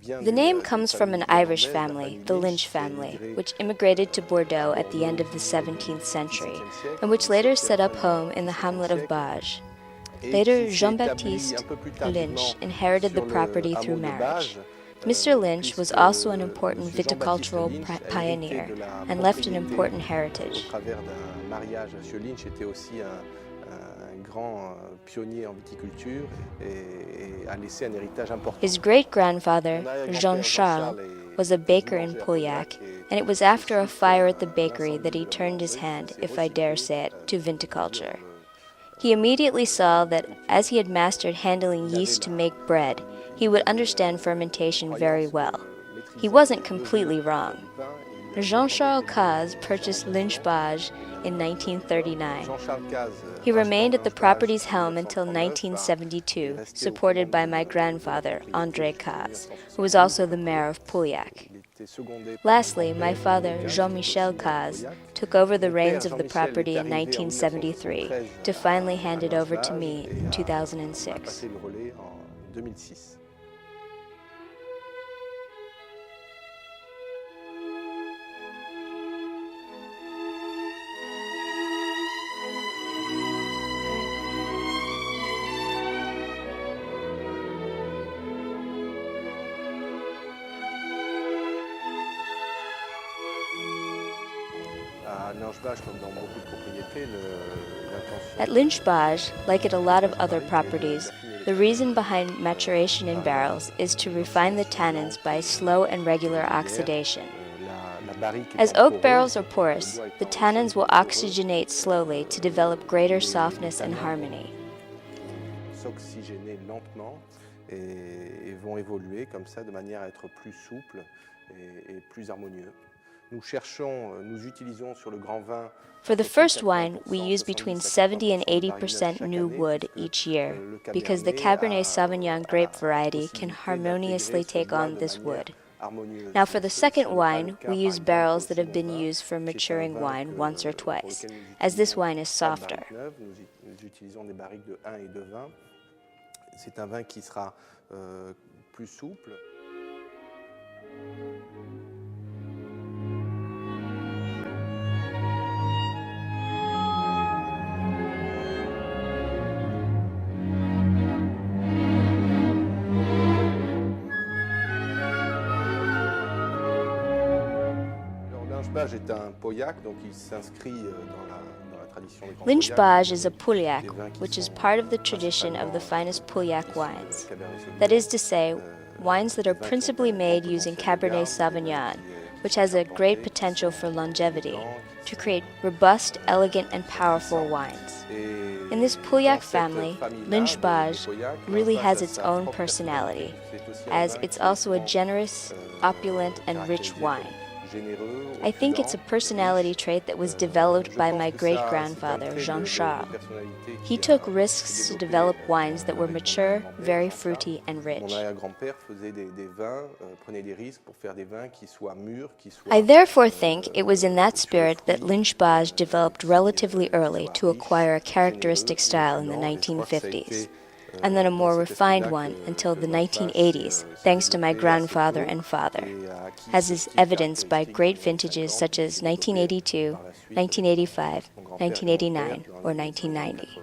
The name comes from an Irish family, the Lynch family, which immigrated to Bordeaux at the end of the 17th century, and which later set up home in the hamlet of Bages. Later, Jean-Baptiste Lynch inherited the property through marriage. Mr. Lynch was also an important viticultural pioneer and left an important heritage. His great-grandfather, Jean-Charles, was a baker in Pauillac, and it was after a fire at the bakery that he turned his hand, if I dare say it, to viticulture. He immediately saw that as he had mastered handling yeast to make bread, he would understand fermentation very well. He wasn't completely wrong. Jean-Charles Caz purchased Lynch Bages in 1939. He remained at the property's helm until 1972, supported by my grandfather, André Caz, who was also the mayor of Pauillac. Lastly, my father, Jean-Michel Caz, took over the reins of the property in 1973 to finally hand it over to me in 2006. At Lynch Bages, like at a lot of other properties, the reason behind maturation in barrels is to refine the tannins by slow and regular oxidation. As oak barrels are porous, the tannins will oxygenate slowly to develop greater softness and harmony. For the first wine, we use between 70 and 80% new wood each year, because the Cabernet Sauvignon grape variety can harmoniously take on this wood. Now for the second wine, we use barrels that have been used for maturing wine once or twice, as this wine is softer. Lynch Bages is a Pauillac, which is part of the tradition of the finest Pauillac wines. That is to say, wines that are principally made using Cabernet Sauvignon, which has a great potential for longevity, to create robust, elegant, and powerful wines. In this Pauillac family, Lynch Bages really has its own personality, as it's also a generous, opulent, and rich wine. I think it's a personality trait that was developed by my great-grandfather, Jean-Charles. He took risks to develop wines that were mature, very fruity, and rich. I therefore think it was in that spirit that Lynch Bages developed relatively early to acquire a characteristic style in the 1950s, and then a more refined one until the 1980s, thanks to my grandfather and father, as is evidenced by great vintages such as 1982, 1985, 1989, or 1990.